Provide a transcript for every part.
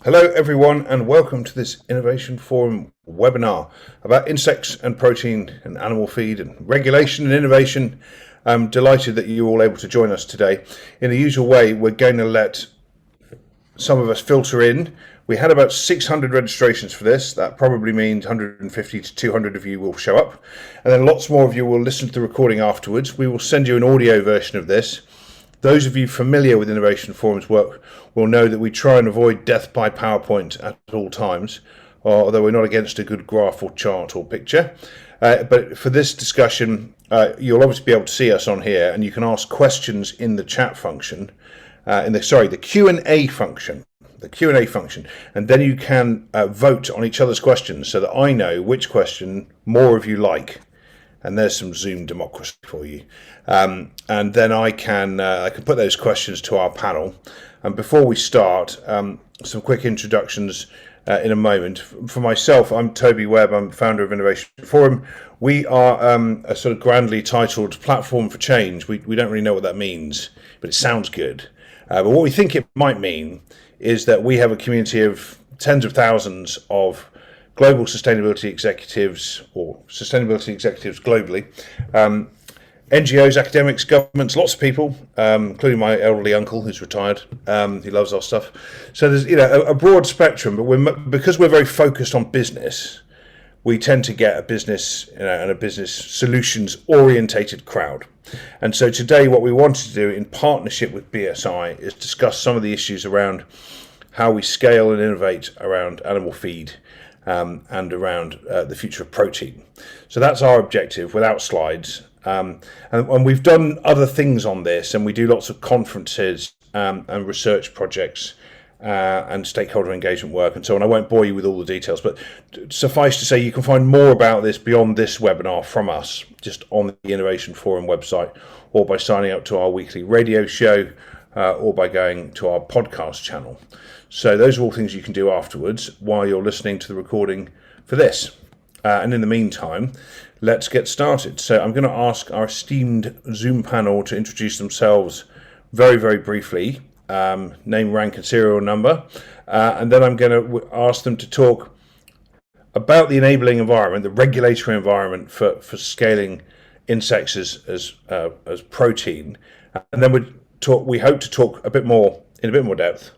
Hello everyone and welcome to this Innovation Forum webinar about insects and protein and animal feed and regulation and innovation. I'm delighted that you're all able to join us today. In the usual way, we're going to let some of us filter in. We had about 600 registrations for this. That probably means 150 to 200 of you will show up, and then lots more of you will listen to the recording afterwards. We will send you an audio version of this. Those of you familiar with Innovation Forum's work will know that we try and avoid death by PowerPoint at all times, although we're not against a good graph or chart or picture. But for this discussion, you'll obviously be able to see us on here, and you can ask questions in the chat function, the Q&A function. The Q&A function, and then you can vote on each other's questions so that I know which question more of you like. And there's some Zoom democracy for you. And then I can put those questions to our panel. And before we start, some quick introductions in a moment. For myself, I'm Toby Webb. I'm founder of Innovation Forum. We are a sort of grandly titled platform for change. We don't really know what that means, but it sounds good. But what we think it might mean is that we have a community of tens of thousands of global sustainability executives or sustainability executives globally, NGOs, academics, governments, lots of people, including my elderly uncle who's retired. He loves our stuff. So there's a broad spectrum, but because we're very focused on business, we tend to get a business and a business solutions orientated crowd. And so today what we wanted to do in partnership with BSI is discuss some of the issues around how we scale and innovate around animal feed and around the future of protein. So that's our objective without slides. And we've done other things on this, and we do lots of conferences and research projects and stakeholder engagement work and so on. I won't bore you with all the details, but suffice to say you can find more about this beyond this webinar from us just on the Innovation Forum website, or by signing up to our weekly radio show, or by going to our podcast channel. So those are all things you can do afterwards while you're listening to the recording for this. And in the meantime, let's get started. So I'm going to ask our esteemed Zoom panel to introduce themselves very, very briefly, name, rank and serial number. And then I'm going to ask them to talk about the enabling environment, the regulatory environment for scaling insects as protein. And then we hope to talk in a bit more depth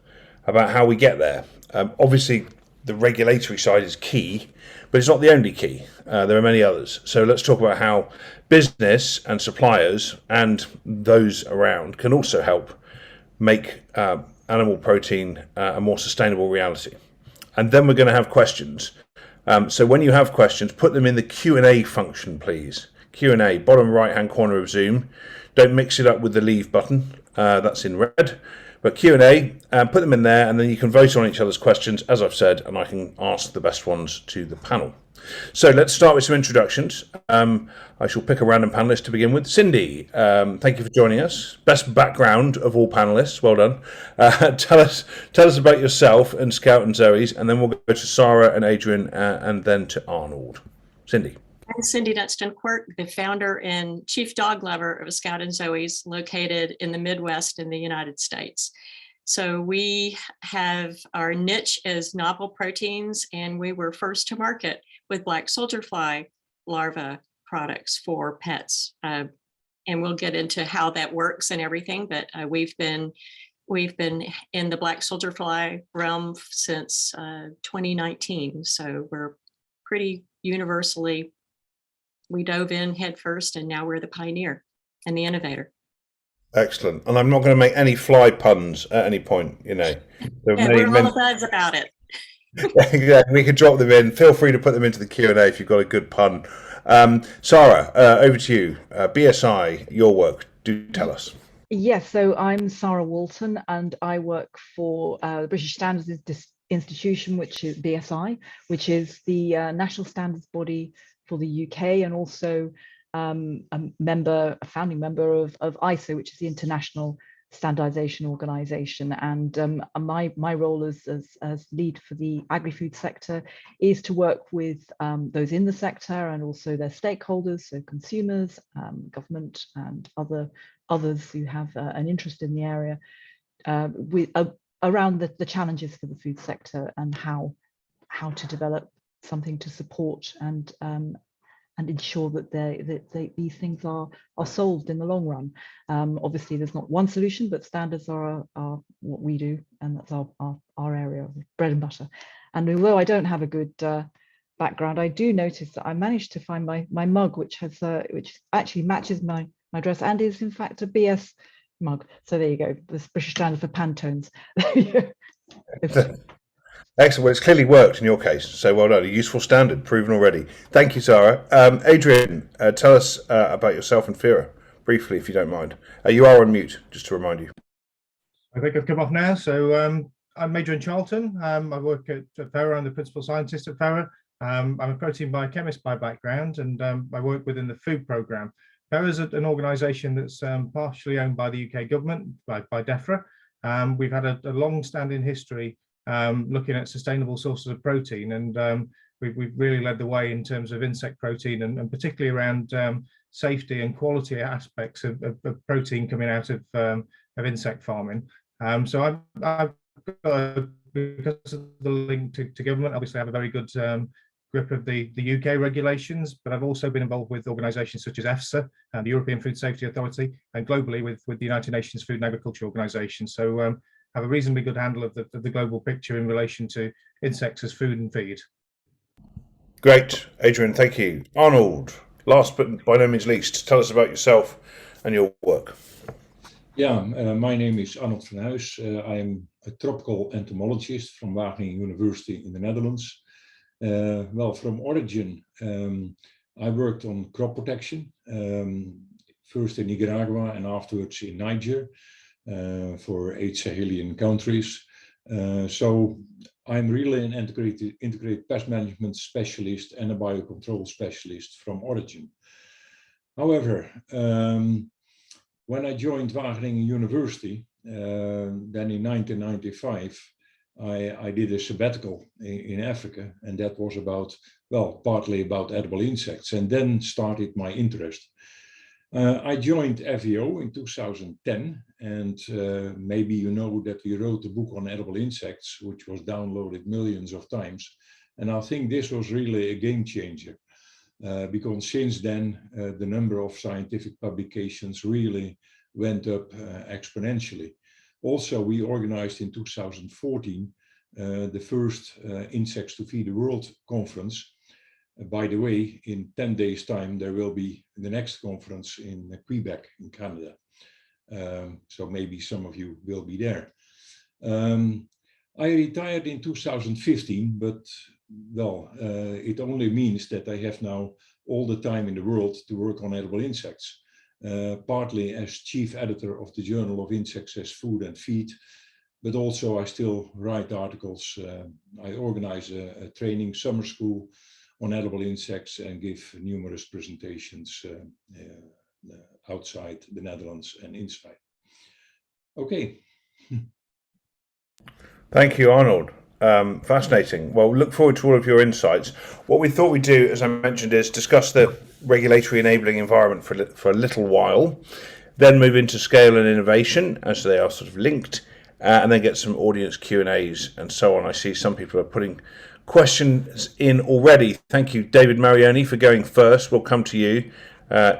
about how we get there. Obviously, the regulatory side is key, but it's not the only key. There are many others. So let's talk about how business and suppliers and those around can also help make animal protein a more sustainable reality. And then we're going to have questions. So when you have questions, put them in the Q&A function, please. Q&A, bottom right-hand corner of Zoom. Don't mix it up with the leave button. That's in red. But Q&A, put them in there, and then you can vote on each other's questions, as I've said, and I can ask the best ones to the panel. So let's start with some introductions. I shall pick a random panelist to begin with. Cindy, thank you for joining us. Best background of all panelists, well done. Tell us about yourself and Scout and Zoe's, and then we'll go to Sara and Adrian, and then to Arnold. Cindy. I'm Cindy Dunston Quirk, the founder and chief dog lover of Scout and Zoe's, located in the Midwest in the United States. So we have our niche as novel proteins, and we were first to market with black soldier fly larva products for pets. And we'll get into how that works and everything, but we've been in the black soldier fly realm since 2019. So we're pretty universally. We dove in head first, and now we're the pioneer and the innovator. Excellent. And I'm not going to make any fly puns at any point, Yeah, we're all buds about it. Yeah, we can drop them in. Feel free to put them into the Q&A if you've got a good pun. Sara, over to you. BSI, your work. Do tell us. Yes, so I'm Sara Walton, and I work for the British Standards Institution, which is BSI, which is the national standards body for the UK, and also a founding member of ISO, which is the International Standardization Organization. And my role as lead for the agri-food sector is to work with those in the sector and also their stakeholders, so consumers, government, and others who have an interest in the area, around the challenges for the food sector and how to develop something to support and ensure that these things are solved in the long run. Obviously, there's not one solution, but standards are what we do, and that's our area of bread and butter. And although I don't have a good background, I do notice that I managed to find my mug, which actually matches my dress and is in fact a BS mug. So there you go. This British Standard for Pantones. Excellent. Well, it's clearly worked in your case, so well done. A useful standard proven already. Thank you, Sara. Adrian, tell us about yourself and FERA briefly, if you don't mind. You are on mute, just to remind you. I think I've come off now. So I'm Adrian Charlton. I work at FERA. I'm the principal scientist at FERA. I'm a protein biochemist by background, and I work within the food programme. FERA is an organisation that's partially owned by the UK government, by DEFRA. We've had a long-standing history looking at sustainable sources of protein, and we've really led the way in terms of insect protein, and particularly around safety and quality aspects of protein coming out of insect farming. So I've got, because of the link to government, obviously I have a very good grip of the UK regulations, but I've also been involved with organisations such as EFSA and the European Food Safety Authority, and globally with the United Nations Food and Agriculture Organization. So have a reasonably good handle of the global picture in relation to insects as food and feed. Great, Adrian, thank you. Arnold, last but by no means least, tell us about yourself and your work. Yeah, my name is Arnold van Huis. I am a tropical entomologist from Wageningen University in the Netherlands. Well, from origin, I worked on crop protection, first in Nicaragua and afterwards in Niger, for 8 Sahelian countries. So I'm really an integrated pest management specialist and a biocontrol specialist from origin. However, when I joined Wageningen University, then in 1995, I did a sabbatical in Africa, and that was about, well, partly about edible insects, and then started my interest. I joined FEO in 2010, and maybe you know that we wrote a book on edible insects, which was downloaded millions of times. And I think this was really a game changer, because since then, the number of scientific publications really went up exponentially. Also, we organized in 2014 the first Insects to Feed the World conference. By the way, in 10 days' time, there will be the next conference in Quebec in Canada. So maybe some of you will be there. I retired in 2015, but well, it only means that I have now all the time in the world to work on edible insects. Partly as chief editor of the Journal of Insects as Food and Feed, but also I still write articles. I organize a training summer school on edible insects and give numerous presentations outside the Netherlands and inside. Okay. Thank you, Arnold. Fascinating. Well, look forward to all of your insights. What we thought we'd do, as I mentioned, is discuss the regulatory enabling environment for a little while, then move into scale and innovation, as they are sort of linked, and then get some audience Q&As and so on. I see some people are putting questions in already. Thank you, David Marioni, for going first. We'll come to you.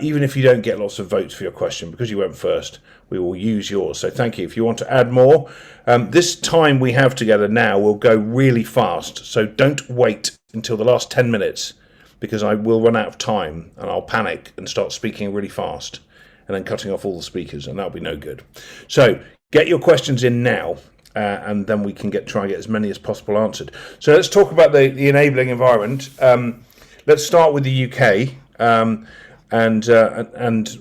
Even if you don't get lots of votes for your question, because you went first, we will use yours. So thank you. If you want to add more, this time we have together now will go really fast. So don't wait until the last 10 minutes, because I will run out of time and I'll panic and start speaking really fast and then cutting off all the speakers, and that'll be no good. So get your questions in now, and then we can try and get as many as possible answered. So let's talk about the enabling environment. Let's start with the UK. And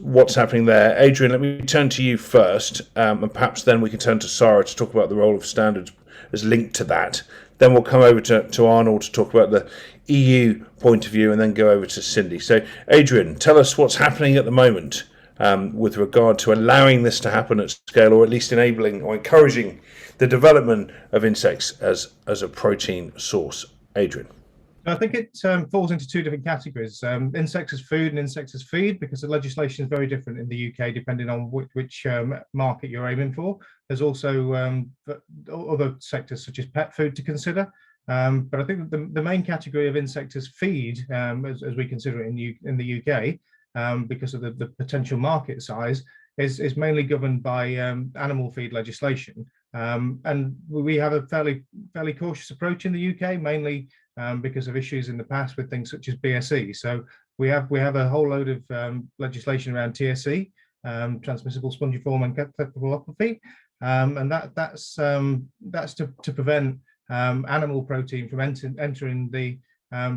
what's happening there. Adrian, let me turn to you first, and perhaps then we can turn to Sara to talk about the role of standards as linked to that. Then we'll come over to Arnold to talk about the EU point of view, and then go over to Cindy. So Adrian, tell us what's happening at the moment with regard to allowing this to happen at scale, or at least enabling or encouraging the development of insects as a protein source. Adrian. I think it falls into two different categories: insects as food and insects as feed, because the legislation is very different in the UK depending on which market you're aiming for. There's also other sectors such as pet food to consider. But I think the main category of insect as feed, as we consider it in the UK, because of the potential market size, is mainly governed by animal feed legislation. And we have a fairly cautious approach in the UK, mainly because of issues in the past with things such as BSE. So we have a whole load of legislation around TSE, transmissible spongiform encephalopathy, and that's to prevent animal protein from entering the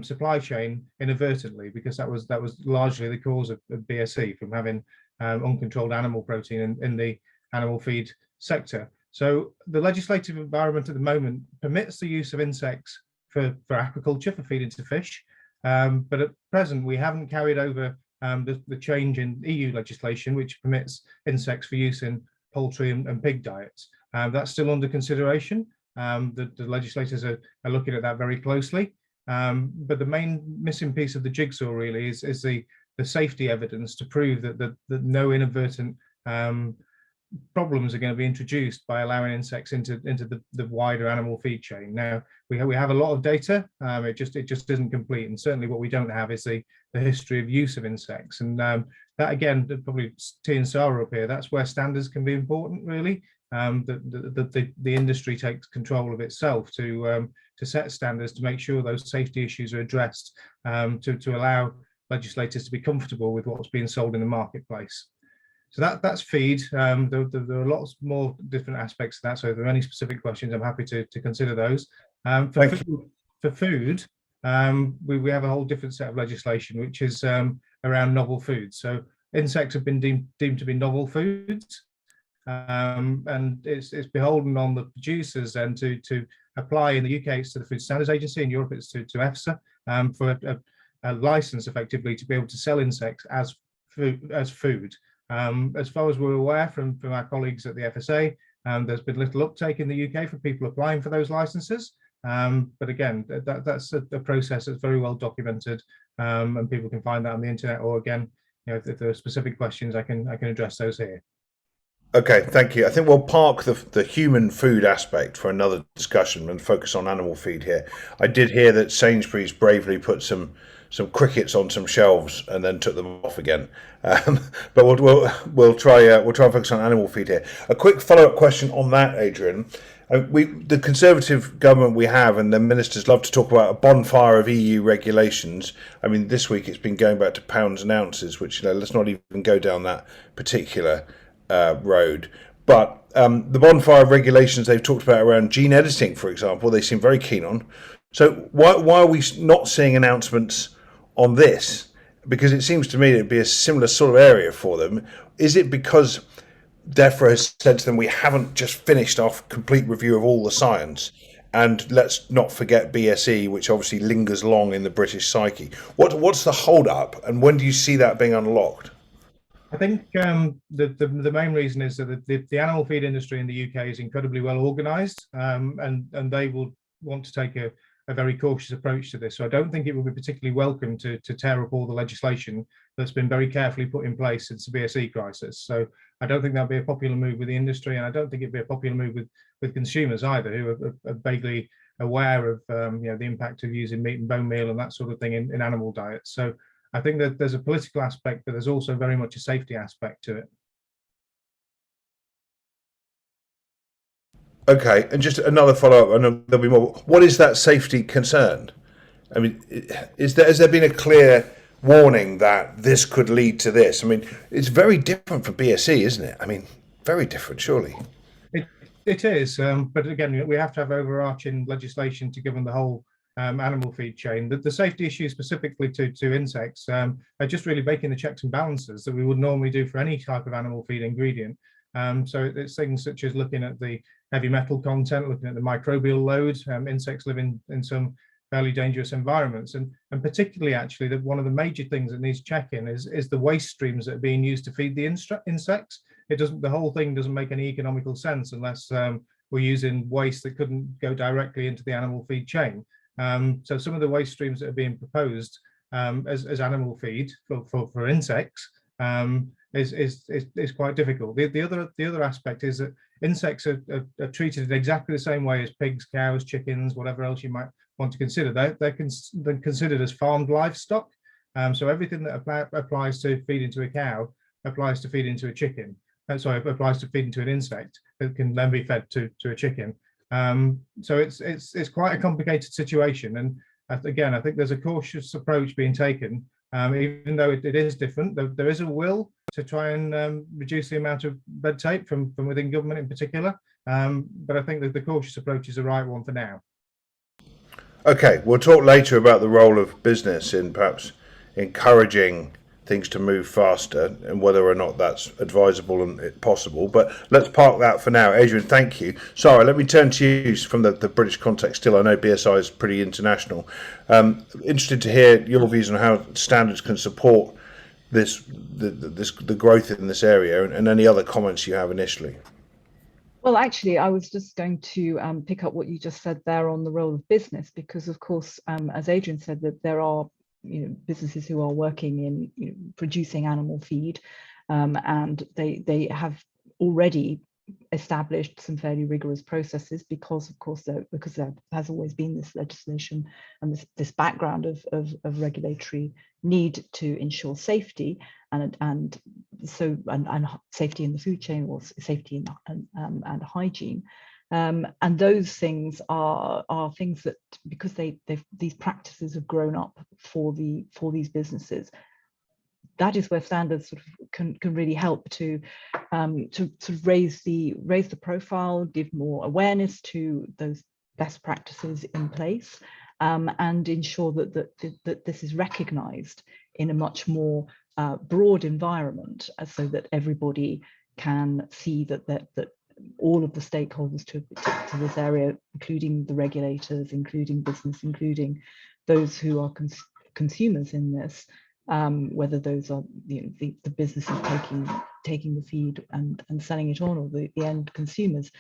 supply chain inadvertently, because that was largely the cause of BSE, from having uncontrolled animal protein in the animal feed sector. So the legislative environment at the moment permits the use of insects for aquaculture, for feeding to fish, but at present we haven't carried over the change in EU legislation which permits insects for use in poultry and pig diets. That's still under consideration. The legislators are looking at that very closely, but the main missing piece of the jigsaw really is the safety evidence to prove that no inadvertent problems are going to be introduced by allowing insects into the wider animal feed chain. Now we have a lot of data. It just isn't complete, and certainly what we don't have is the history of use of insects. And that again, probably T and Sara up here, that's where standards can be important, really. The industry takes control of itself to set standards to make sure those safety issues are addressed, to allow legislators to be comfortable with what's being sold in the marketplace. So that's feed. There are lots more different aspects of that. So if there are any specific questions, I'm happy to consider those. For food, we have a whole different set of legislation, which is around novel foods. So insects have been deemed to be novel foods, and it's beholden on the producers then to apply. In the UK, it's to the Food Standards Agency. In Europe, it's to EFSA for a license, effectively, to be able to sell insects as food. As far as we're aware from our colleagues at the FSA, there's been little uptake in the UK for people applying for those licenses. But again, that's a process that's very well documented, and people can find that on the internet. Or again, if there are specific questions, I can address those here. Okay, thank you. I think we'll park the human food aspect for another discussion and focus on animal feed here. I did hear that Sainsbury's bravely put some crickets on some shelves and then took them off again. But we'll try and focus on animal feed here. A quick follow-up question on that, Adrian. The Conservative government we have, and the ministers love to talk about a bonfire of EU regulations. I mean, this week it's been going back to pounds and ounces, which, let's not even go down that particular road. But the bonfire of regulations they've talked about around gene editing, for example, they seem very keen on. So why are we not seeing announcements on this? Because it seems to me it'd be a similar sort of area for them. Is it because DEFRA has said to them, we haven't just finished our complete review of all the science, and let's not forget BSE, which obviously lingers long in the British psyche? What's the hold up, and when do you see that being unlocked? I think the main reason is that the animal feed industry in the UK is incredibly well organised, and they will want to take a very cautious approach to this. So I don't think it will be particularly welcome to tear up all the legislation that's been very carefully put in place since the BSE crisis. So I don't think that'll be a popular move with the industry, and I don't think it'd be a popular move with consumers either, who are vaguely aware of the impact of using meat and bone meal and that sort of thing in animal diets. So I think that there's a political aspect, but there's also very much a safety aspect to it. Okay, and just another follow-up, and there'll be more. What is that safety concern? I mean, has there been a clear warning that this could lead to this? I mean, it's very different from BSE, isn't it? I mean, very different, surely. It is, but again, we have to have overarching legislation to govern the whole animal feed chain. The safety issues specifically to insects are just really making the checks and balances that we would normally do for any type of animal feed ingredient. So it's things such as looking at the heavy metal content, looking at the microbial load. Insects live in some fairly dangerous environments, and particularly actually that one of the major things that needs checking is the waste streams that are being used to feed the insects. The whole thing doesn't make any economical sense unless we're using waste that couldn't go directly into the animal feed chain. So some of the waste streams that are being proposed as animal feed for insects is quite difficult. The other aspect is that insects are treated in exactly the same way as pigs, cows, chickens, whatever else you might want to consider. They're considered as farmed livestock. So everything that applies to feed into a cow applies to feed into a chicken. Applies to feed into an insect that can then be fed to a chicken. So it's quite a complicated situation. And again, I think there's a cautious approach being taken, even though it is different. There is a will to try and reduce the amount of red tape from within government in particular. But I think that the cautious approach is the right one for now. Okay, we'll talk later about the role of business in perhaps encouraging things to move faster and whether or not that's advisable and possible. But let's park that for now. Adrian, thank you. Sara, let me turn to you from the British context still. I know BSI is pretty international. Interested to hear your views on how standards can support the growth in this area and any other comments you have initially. Well, actually, I was just going to pick up what you just said there on the role of business, because, of course, as Adrian said, that there are businesses who are working in producing animal feed, and they have already established some fairly rigorous processes because, of course, there has always been this legislation and this background of regulatory need to ensure safety and safety in the food chain, or safety and hygiene. And those things are things that, because these practices have grown up for these businesses, that is where standards sort of can really help to sort of raise the profile, give more awareness to those best practices in place, and ensure that this is recognised in a much more broad environment, so that everybody can see that all of the stakeholders to this area, including the regulators, including business, including those who are consumers in this, whether those are the businesses taking the feed and selling it on, or the end consumers,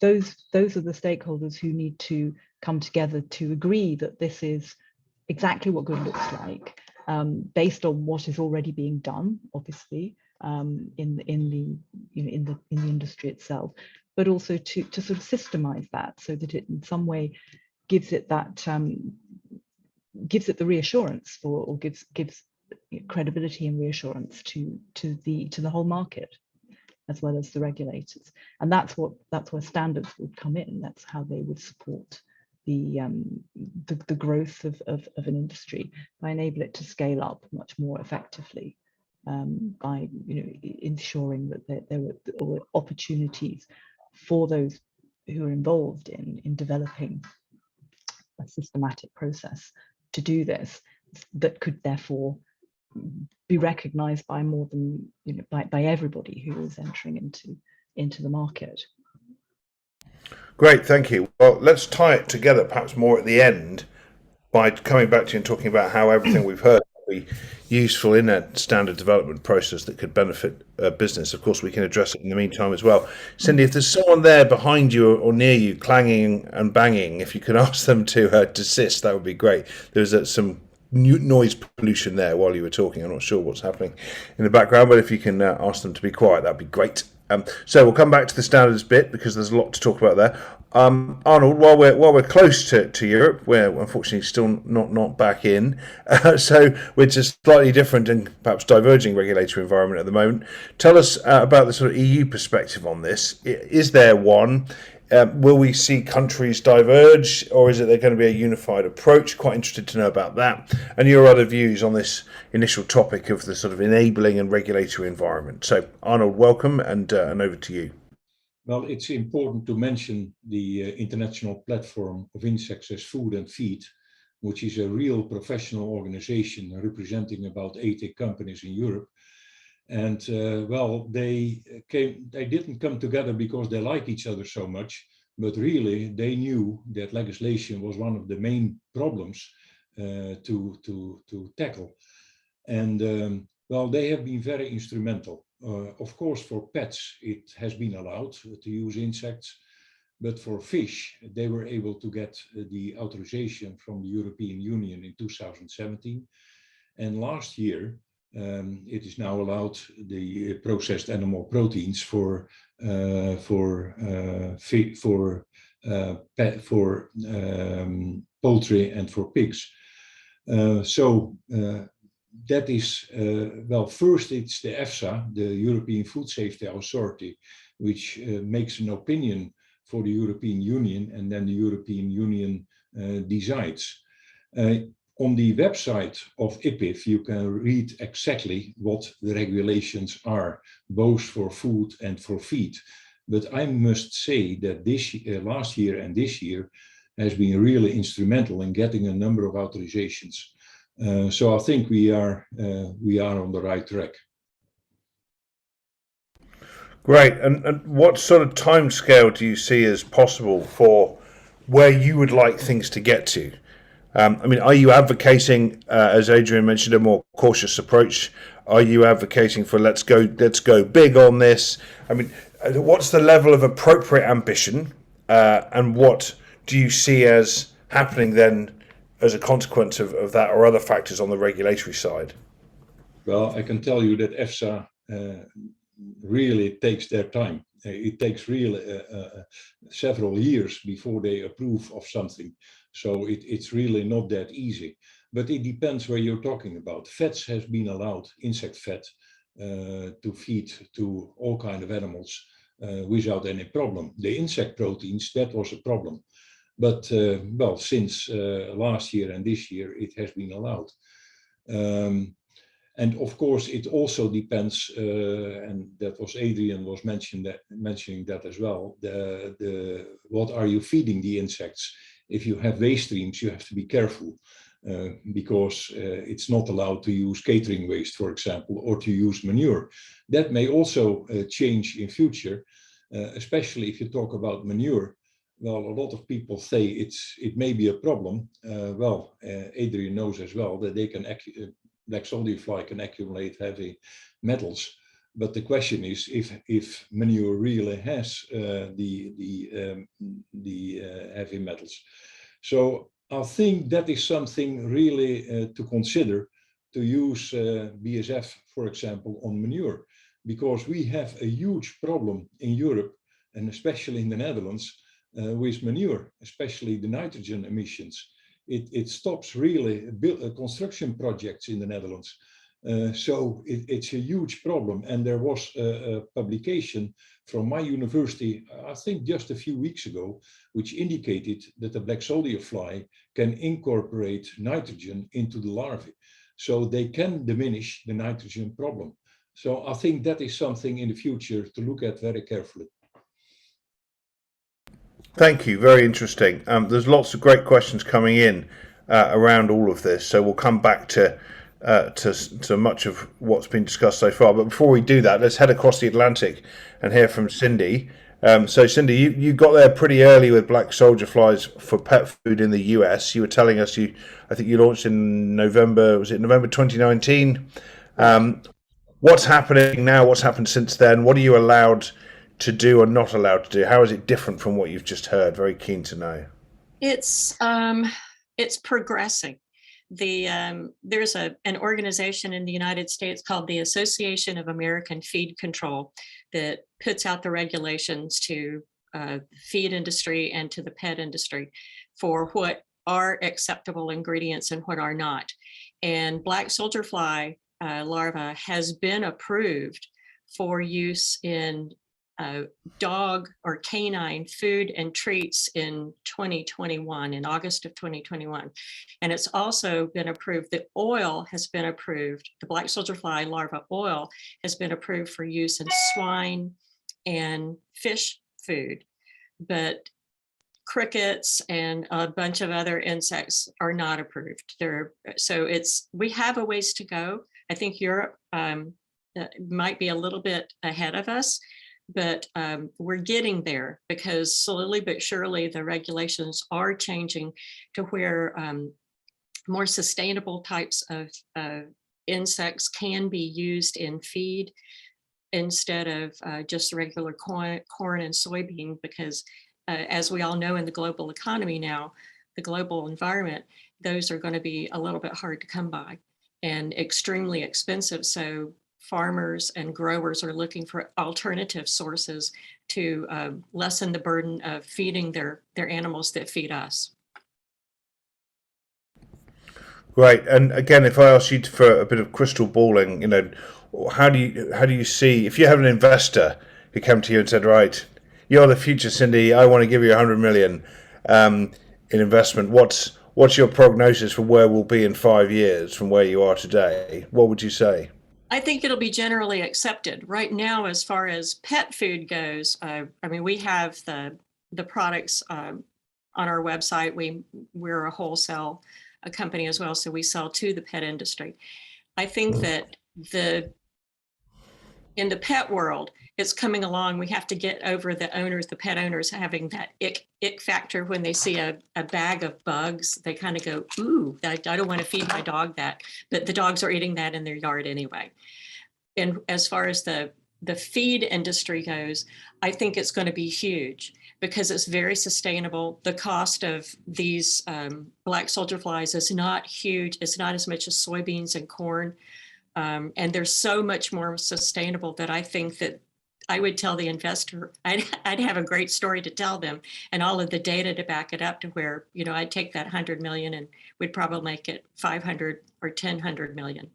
those are the stakeholders who need to come together to agree that this is exactly what good looks like, based on what is already being done, obviously, in the industry itself, but also to sort of systemize that so that it in some way gives it the reassurance or gives credibility and reassurance to the whole market, as well as the regulators. And that's where standards would come in. That's how they would support the growth of an industry, by enable it to scale up much more effectively, by ensuring that there were opportunities for those who are involved in developing a systematic process to do this, that could therefore be recognized by more than by everybody who is entering into the market. Great, thank you. Well, let's tie it together perhaps more at the end by coming back to you and talking about how everything we've heard would be useful in a standard development process that could benefit business. Of course, we can address it in the meantime as well. Cindy, if there's someone there behind you or near you clanging and banging, if you could ask them to desist, that would be great. There's some noise pollution there while you were talking. I'm not sure what's happening in the background, but if you can ask them to be quiet, that'd be great. So we'll come back to the standards bit, because there's a lot to talk about there. Arnold, while we're close to Europe, we're unfortunately still not back in, so we're just slightly different and perhaps diverging regulatory environment at the moment. Tell us about the sort of EU perspective on this. Is there one? Will we see countries diverge, or is it there going to be a unified approach? Quite interested to know about that, and your other views on this initial topic of the sort of enabling and regulatory environment. So, Arnold, welcome, and over to you. Well, it's important to mention the International Platform of Insects as Food and Feed, which is a real professional organization representing about 80 companies in Europe. And well, they didn't come together because they like each other so much, but really they knew that legislation was one of the main problems to tackle. And well, they have been very instrumental. Of course, for pets, it has been allowed to use insects. But for fish, they were able to get the authorization from the European Union in 2017. And last year, it is now allowed the processed animal proteins for poultry and for pigs. That is, well, first it's the EFSA, the European Food Safety Authority, which makes an opinion for the European Union, and then the European Union decides. On the website of IPIF, you can read exactly what the regulations are, both for food and for feed. But I must say that this last year and this year has been really instrumental in getting a number of authorizations. So I think we are on the right track. Great. And what sort of timescale do you see as possible for where you would like things to get to? I mean, are you advocating, as Adrian mentioned, a more cautious approach? Are you advocating for let's go big on this? I mean, what's the level of appropriate ambition, and what do you see as happening then as a consequence of that, or other factors on the regulatory side? Well, I can tell you that EFSA really takes their time. It takes really several years before they approve of something. So it's really not that easy. But it depends where you're talking about. Fats has been allowed, insect fat, to feed to all kinds of animals without any problem. The insect proteins, that was a problem. But well, since last year and this year, it has been allowed. And of course, it also depends, and that was Adrian was mentioning that as well. What are you feeding the insects? If you have waste streams, you have to be careful because it's not allowed to use catering waste, for example, or to use manure. That may also change in future, especially if you talk about manure. Well, a lot of people say it may be a problem. Well, Adrian knows as well that they can black soldier fly can accumulate heavy metals, but the question is if manure really has the heavy metals. So I think that is something really to consider, to use BSF, for example, on manure, because we have a huge problem in Europe and especially in the Netherlands with manure, especially the nitrogen emissions. It stops really construction projects in the Netherlands. So it's a huge problem. And there was a publication from my university, I think just a few weeks ago, which indicated that the black soldier fly can incorporate nitrogen into the larvae. So they can diminish the nitrogen problem. So I think that is something in the future to look at very carefully. Thank you. Very interesting. There's lots of great questions coming in around all of this, so we'll come back to much of what's been discussed so far. But before we do that, let's head across the Atlantic and hear from Cindy. So Cindy, you got there pretty early with black soldier flies for pet food in the US. You were telling us I think you launched in November. Was it November 2019? What's happening now? What's happened since then? What are you allowed to do or not allowed to do? How is it different from what you've just heard? Very keen to know. It's progressing. There's an organization in the United States called the Association of American Feed Control that puts out the regulations to the feed industry and to the pet industry for what are acceptable ingredients and what are not. And black soldier fly larva has been approved for use in dog or canine food and treats in 2021, in August of 2021. And it's also been approved, the oil has been approved, the black soldier fly larva oil has been approved for use in swine and fish food, but crickets and a bunch of other insects are not approved. We have a ways to go. I think Europe might be a little bit ahead of us, but we're getting there because slowly but surely the regulations are changing to where more sustainable types of insects can be used in feed instead of just regular corn and soybean, because as we all know in the global economy now, the global environment, those are going to be a little bit hard to come by and extremely expensive. So farmers and growers are looking for alternative sources to lessen the burden of feeding their animals that feed us. Right, and again, if I ask you for a bit of crystal balling, you know, how do you see, if you have an investor who came to you and said, right, you're the future, Cindy, I want to give you 100 million in investment. What's your prognosis for where we'll be in 5 years from where you are today? What would you say? I think it'll be generally accepted. Right now, as far as pet food goes, I mean, we have the products on our website. We're a wholesale company as well, so we sell to the pet industry. I think that in the pet world, it's coming along. We have to get over the pet owners having that ick factor when they see a bag of bugs. They kind of go, ooh, I don't want to feed my dog that, but the dogs are eating that in their yard anyway. And as far as the feed industry goes, I think it's going to be huge because it's very sustainable. The cost of these black soldier flies is not huge. It's not as much as soybeans and corn. And they're so much more sustainable that I think that I would tell the investor, I'd have a great story to tell them and all of the data to back it up to where, you know, I'd take that 100 million and we'd probably make it 500 or 100 million.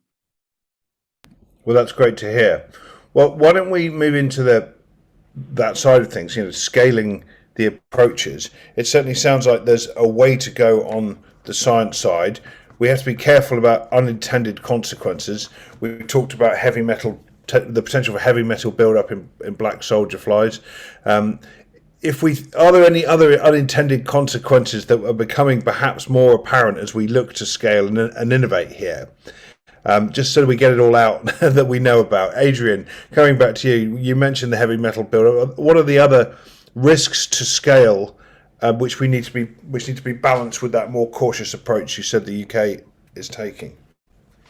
Well, that's great to hear. Well, why don't we move into that side of things, you know, scaling the approaches. It certainly sounds like there's a way to go on the science side. We have to be careful about unintended consequences. We talked about heavy metal, the potential for heavy metal buildup in black soldier flies. Are there any other unintended consequences that are becoming perhaps more apparent as we look to scale and innovate here? Just so we get it all out that we know about. Adrian, coming back to you, you mentioned the heavy metal buildup. What are the other risks to scale which need to be balanced with that more cautious approach you said the UK is taking?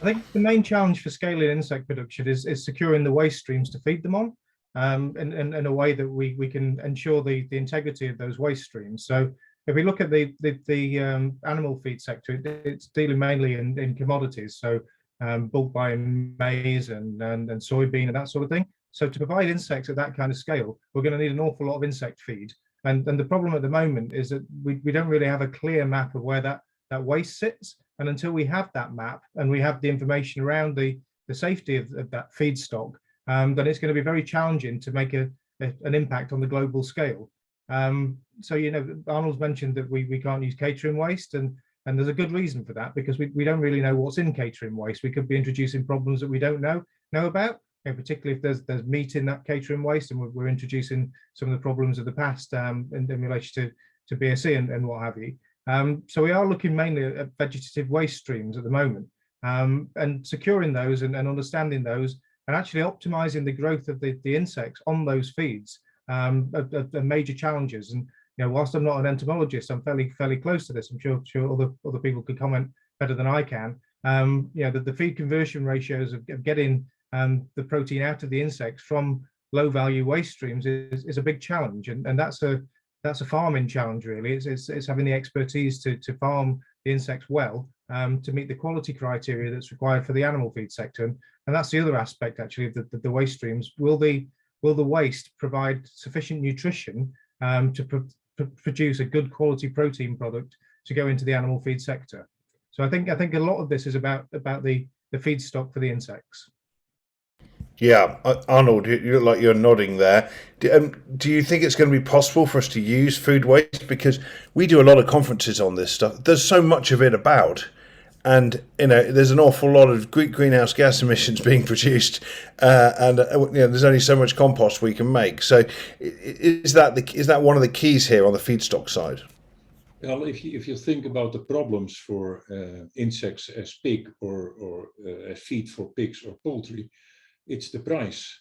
I think the main challenge for scaling insect production is securing the waste streams to feed them on, in a way that we can ensure the integrity of those waste streams. So if we look at the animal feed sector, it's dealing mainly in commodities, so bulk buying maize and soybean and that sort of thing. So to provide insects at that kind of scale, we're going to need an awful lot of insect feed. And the problem at the moment is that we don't really have a clear map of where that waste sits. And until we have that map and we have the information around the safety of that feedstock, then it's going to be very challenging to make an impact on the global scale. So, you know, Arnold's mentioned that we can't use catering waste, and there's a good reason for that, because we don't really know what's in catering waste. We could be introducing problems that we don't know about. You know, particularly if there's meat in that catering waste, and we're introducing some of the problems of the past in relation to BSE and what have you. So we are looking mainly at vegetative waste streams at the moment, and securing those and understanding those, and actually optimizing the growth of the insects on those feeds are major challenges. And you know, whilst I'm not an entomologist, I'm fairly close to this. I'm sure other people could comment better than I can. You know, the feed conversion ratios of getting the protein out of the insects from low value waste streams is a big challenge, and that's a farming challenge really. It's having the expertise to farm the insects well, to meet the quality criteria that's required for the animal feed sector. And that's the other aspect actually of the waste streams. Will the waste provide sufficient nutrition to produce a good quality protein product to go into the animal feed sector? So I think a lot of this is about the feedstock for the insects. Yeah, Arnold, you look like you're nodding there. Do you think it's going to be possible for us to use food waste? Because we do a lot of conferences on this stuff. There's so much of it about, and you know, there's an awful lot of greenhouse gas emissions being produced, and you know, there's only so much compost we can make. So, is that one of the keys here on the feedstock side? Well, if you think about the problems for insects as pig or as feed for pigs or poultry, it's the price.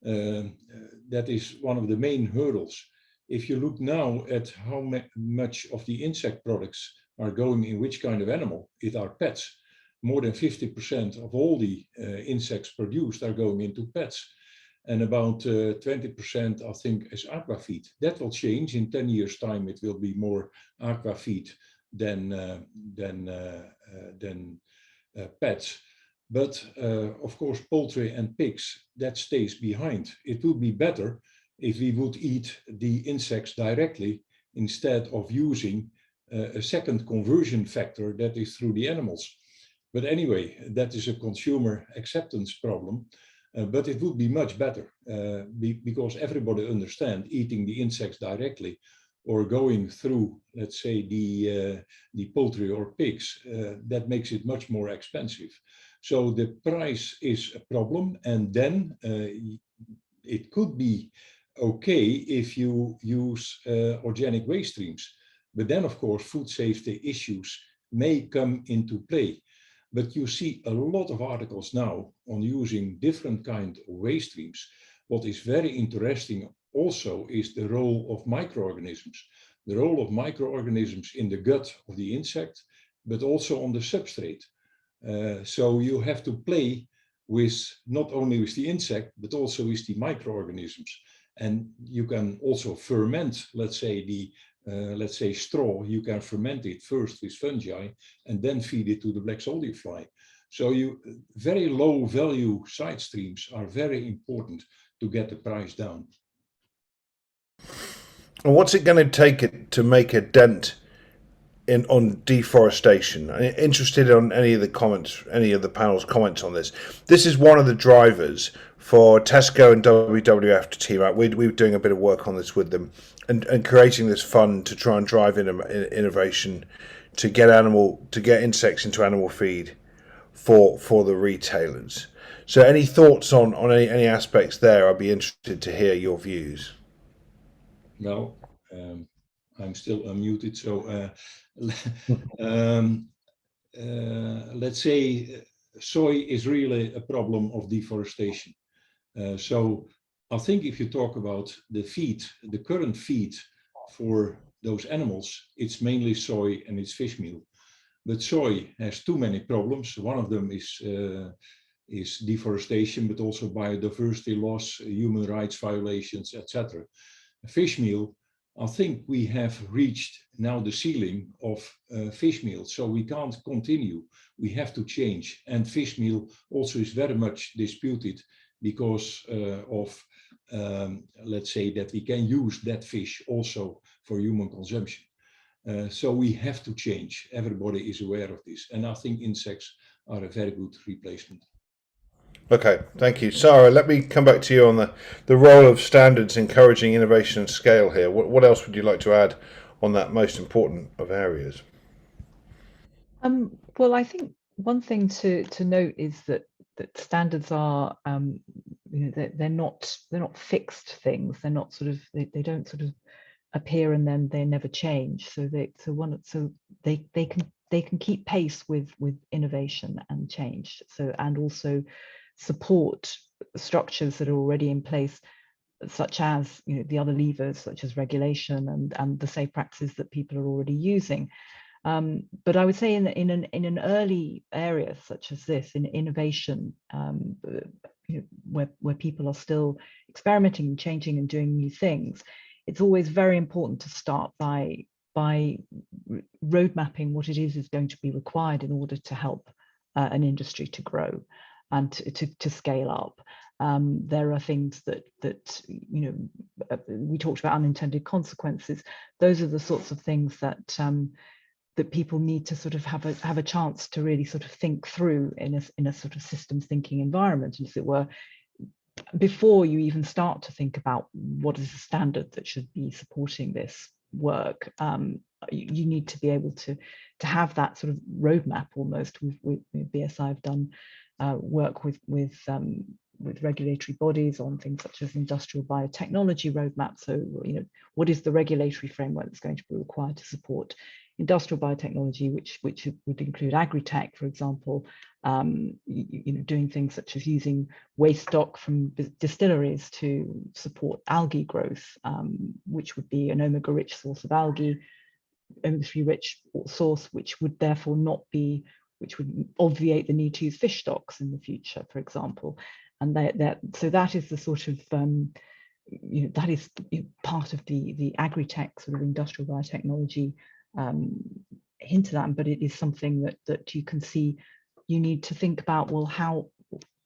That is one of the main hurdles. If you look now at how much of the insect products are going in which kind of animal, it are pets. More than 50% of all the insects produced are going into pets. and about 20% I think is aqua feed. That will change in 10 years time. It will be more aqua feed than pets. But of course, poultry and pigs, that stays behind. It would be better if we would eat the insects directly instead of using a second conversion factor that is through the animals. But anyway, that is a consumer acceptance problem. But it would be much better because everybody understands eating the insects directly or going through, let's say, the poultry or pigs, that makes it much more expensive. So the price is a problem, and then it could be okay if you use organic waste streams. But then, of course, food safety issues may come into play. But you see a lot of articles now on using different kind of waste streams. What is very interesting also is the role of microorganisms. The role of microorganisms in the gut of the insect, but also on the substrate. So you have to play with not only with the insect, but also with the microorganisms. And you can also ferment, let's say straw, you can ferment it first with fungi and then feed it to the black soldier fly. So very low value side streams are very important to get the price down. And what's it going to take to make a dent on deforestation? I'm interested on any of the comments, any of the panel's comments on this. This is one of the drivers for Tesco and WWF to team up. We were doing a bit of work on this with them and creating this fund to try and drive innovation to get insects into animal feed for the retailers. So any thoughts on any aspects there? I'd be interested to hear your views. Well, I'm still unmuted, so let's say soy is really a problem of deforestation. So I think if you talk about the feed, the current feed for those animals, it's mainly soy and it's fish meal. But soy has too many problems. One of them is deforestation, but also biodiversity loss, human rights violations, etc. Fish meal, I think we have reached now the ceiling of fish meal, so we can't continue. We have to change. And fish meal also is very much disputed because of, let's say, that we can use that fish also for human consumption. So we have to change. Everybody is aware of this. And I think insects are a very good replacement. Okay, thank you. Sara, let me come back to you on the role of standards encouraging innovation and scale here. What else would you like to add on that most important of areas? Well, I think one thing to note is that standards are, they're not fixed things. They're not sort of they don't sort of appear and then they never change. So they can keep pace with innovation and change. So and also support structures that are already in place, such as the other levers, such as regulation and the safe practices that people are already using. But I would say in an early area such as this, in innovation, where people are still experimenting and changing and doing new things, it's always very important to start by road mapping what it is going to be required in order to help an industry to grow and to scale up. There are things that we talked about, unintended consequences. Those are the sorts of things that that people need to sort of have a chance to really sort of think through in a sort of systems thinking environment, as it were, before you even start to think about what is the standard that should be supporting this work. You need to be able to have that sort of roadmap almost. With BSI have done work with regulatory bodies on things such as industrial biotechnology roadmap. So, what is the regulatory framework that's going to be required to support industrial biotechnology, which would include agri-tech, for example, doing things such as using waste stock from distilleries to support algae growth, which would be an omega-rich source of algae, omega-3 rich source, which would therefore which would obviate the need to use fish stocks in the future, for example. And so that is the sort of that is part of the agri-tech sort of industrial biotechnology hinted at, but it is something that you can see. You need to think about, well, how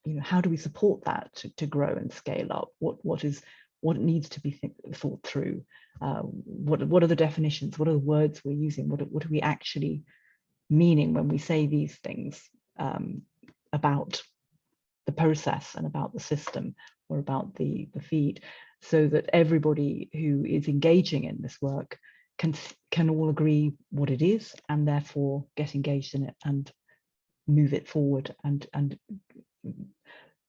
do we support that to grow and scale up? What needs to be thought through? What are the definitions? What are the words we're using? What are we actually meaning when we say these things about the process and about the system or about the feed, so that everybody who is engaging in this work can all agree what it is, and therefore get engaged in it and move it forward and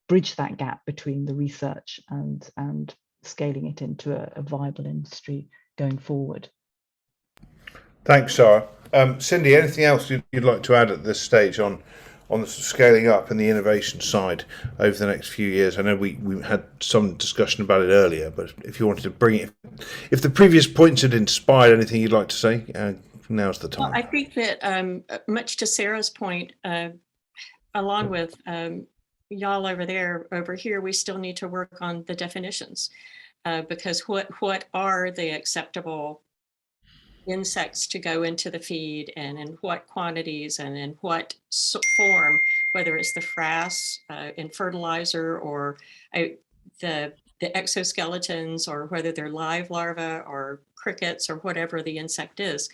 bridge that gap between the research and scaling it into a viable industry going forward. Thanks, Sara. Cindy, anything else you'd like to add at this stage on the scaling up and the innovation side over the next few years? I know we had some discussion about it earlier, but if you wanted to bring it, if the previous points had inspired anything you'd like to say, now's the time. Well, I think that much to Sarah's point, along with y'all over here, we still need to work on the definitions, because what are the acceptable insects to go into the feed, and in what quantities and in what form, whether it's the frass in fertilizer or the exoskeletons, or whether they're live larvae or crickets or whatever the insect is.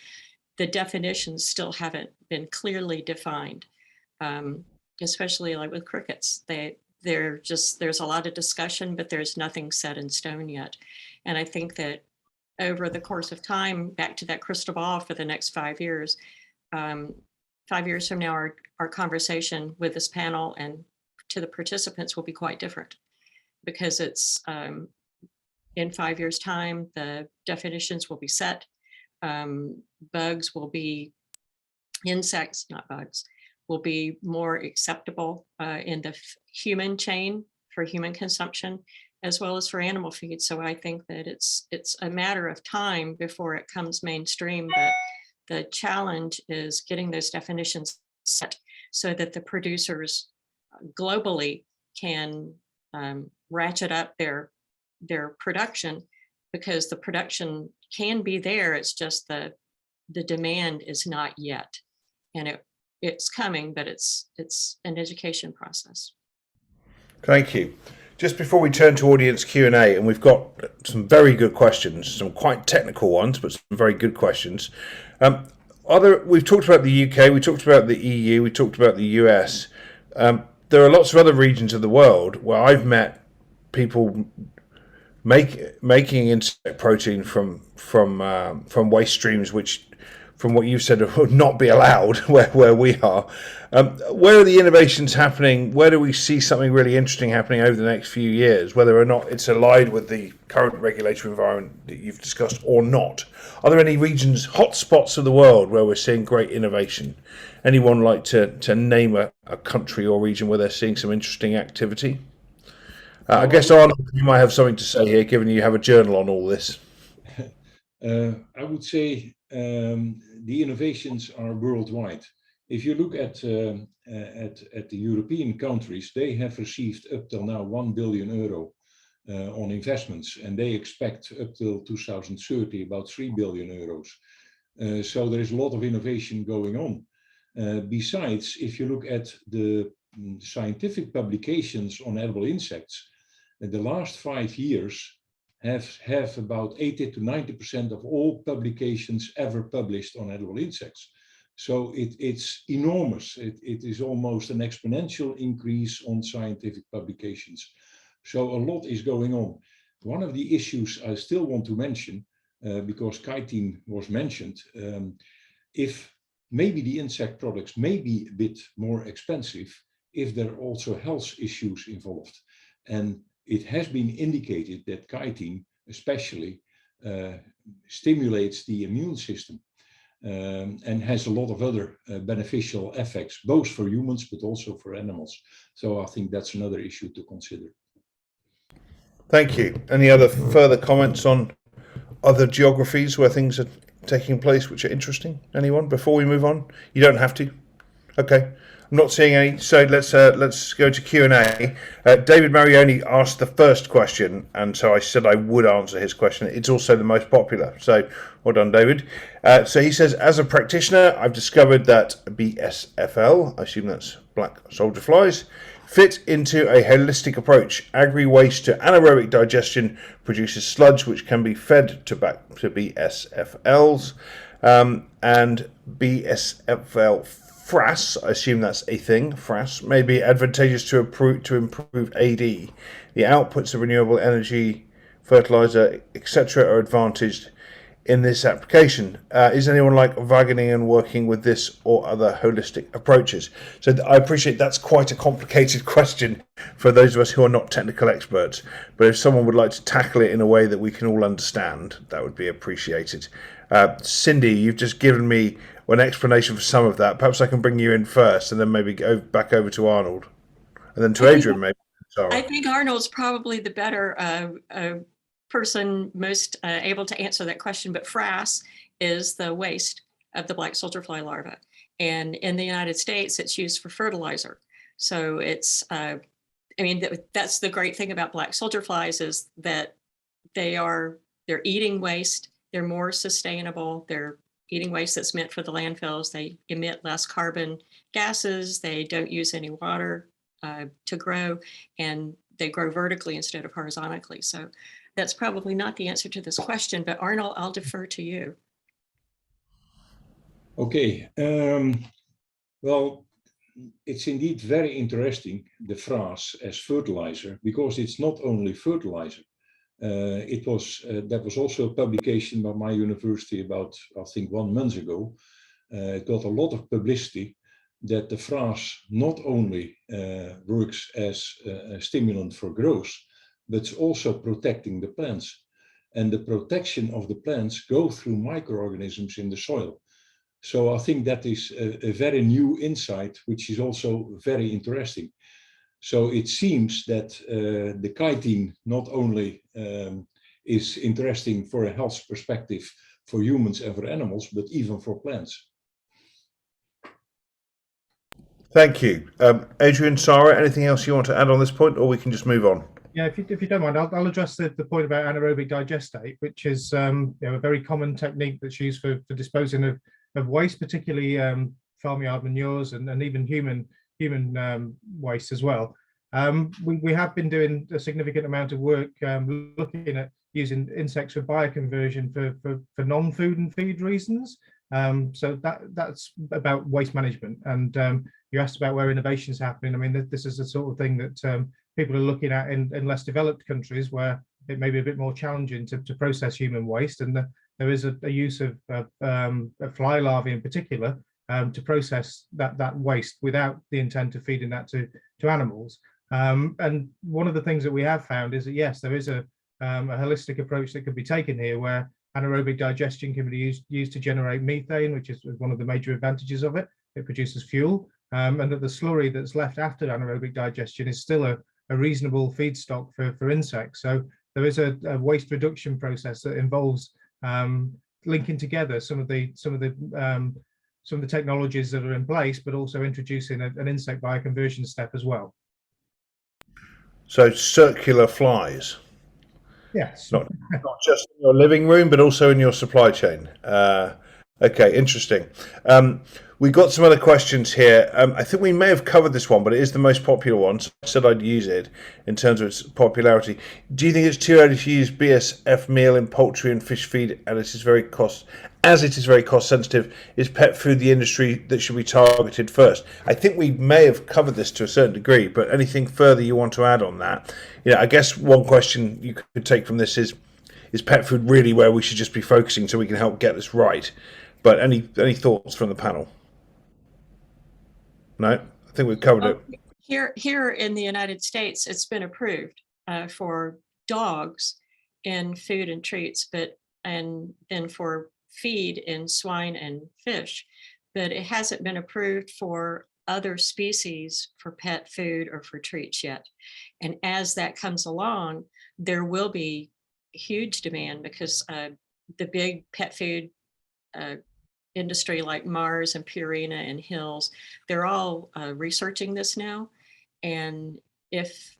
The definitions still haven't been clearly defined, especially like with crickets. There's a lot of discussion, but there's nothing set in stone yet. And I think that over the course of time, back to that crystal ball for the next 5 years, 5 years from now, our conversation with this panel and to the participants will be quite different, because it's in 5 years' time, the definitions will be set. Bugs will be, insects, not bugs, will be more acceptable in the human chain for human consumption, as well as for animal feed. So I think that it's a matter of time before it comes mainstream, but the challenge is getting those definitions set so that the producers globally can ratchet up their production, because the production can be there. It's just the demand is not yet, and it's coming, but it's an education process. Thank you. Just before we turn to audience Q&A, and we've got some very good questions, some quite technical ones, but some very good questions. We've talked about the UK, we talked about the EU, we talked about the US. There are lots of other regions of the world where I've met people making insect protein from waste streams, which, from what you've said, would not be allowed where we are. Where are the innovations happening? Where do we see something really interesting happening over the next few years, whether or not it's aligned with the current regulatory environment that you've discussed or not? Are there any regions, hot spots of the world, where we're seeing great innovation? Anyone like to name a country or region where they're seeing some interesting activity? I guess, Arnold, you might have something to say here, given you have a journal on all this. I would say the innovations are worldwide. If you look at the European countries, they have received up till now €1 billion on investments, and they expect up till 2030 about €3 billion. So there is a lot of innovation going on. Besides, if you look at the scientific publications on edible insects, the last 5 years have about 80 to 90% of all publications ever published on edible insects. So it's enormous. It is almost an exponential increase on scientific publications. So a lot is going on. One of the issues I still want to mention, because chitin was mentioned, if maybe the insect products may be a bit more expensive if there are also health issues involved. And it has been indicated that chitin especially stimulates the immune system and has a lot of other beneficial effects, both for humans but also for animals. So I think that's another issue to consider. Thank you. Any other further comments on other geographies where things are taking place which are interesting? Anyone, before we move on? You don't have to. Okay. I'm not seeing any, so let's go to Q&A. David Marioni asked the first question, and so I said I would answer his question. It's also the most popular, so well done, David. So he says, as a practitioner, I've discovered that BSFL, I assume that's black soldier flies, fit into a holistic approach. Agri-waste to anaerobic digestion produces sludge which can be fed to back to BSFLs, and BSFL frass, I assume that's a thing, frass, may be advantageous to improve AD. The outputs of renewable energy, fertilizer, etc. are advantaged in this application. Is anyone like Wageningen working with this or other holistic approaches? So I appreciate that's quite a complicated question for those of us who are not technical experts, but if someone would like to tackle it in a way that we can all understand, that would be appreciated. Cindy, you've just given me an explanation for some of that. Perhaps I can bring you in first and then maybe go back over to Arnold and then to Adrian maybe. I think Arnold's probably the better person most able to answer that question, but frass is the waste of the black soldier fly larva. And in the United States, it's used for fertilizer. So it's, I mean, that's the great thing about black soldier flies is that they're eating waste. They're more sustainable. They're eating waste that's meant for the landfills. They emit less carbon gases. They don't use any water to grow, and they grow vertically instead of horizontally. So that's probably not the answer to this question, but Arnold, I'll defer to you. Okay, well, it's indeed very interesting, the frass as fertilizer, because it's not only fertilizer. That was also a publication by my university about, I think, 1 month ago. It got a lot of publicity that the frass not only works as a stimulant for growth, but it's also protecting the plants. And the protection of the plants go through microorganisms in the soil. So I think that is a very new insight, which is also very interesting. So it seems that the chitin not only is interesting for a health perspective for humans and for animals, but even for plants. Thank you. Adrian, Sara, anything else you want to add on this point, or we can just move on? Yeah, if you don't mind, I'll address the point about anaerobic digestate, which is a very common technique that's used for disposing of waste, particularly farmyard manures and even human waste as well. We have been doing a significant amount of work looking at using insects for bioconversion for non-food and feed reasons. So that's about waste management. And you asked about where innovation is happening. I mean, this is the sort of thing that people are looking at in less developed countries where it may be a bit more challenging to process human waste. And there is a use of fly larvae in particular to process that waste without the intent of feeding that to animals. And one of the things that we have found is that, yes, there is a holistic approach that could be taken here where anaerobic digestion can be used to generate methane, which is one of the major advantages of it. It produces fuel, and that the slurry that's left after anaerobic digestion is still a reasonable feedstock for insects. So there is a waste reduction process that involves linking together some of the technologies that are in place, but also introducing an insect bioconversion step as well. So circular flies. Yes. Not just in your living room, but also in your supply chain. Okay, interesting. We got some other questions here. I think we may have covered this one, but it is the most popular one. So I said I'd use it in terms of its popularity. Do you think it's too early to use BSF meal in poultry and fish feed, and it is very cost sensitive? Is pet food the industry that should be targeted first? I think we may have covered this to a certain degree, but anything further you want to add on that? I guess one question you could take from this is pet food really where we should just be focusing so we can help get this right? But any thoughts from the panel? No, I think we've covered it. Here in the United States, it's been approved for dogs in food and treats, and then for feed in swine and fish, but it hasn't been approved for other species for pet food or for treats yet. And as that comes along, there will be huge demand because the big pet food industry like Mars and Purina and Hills, they're all researching this now. And if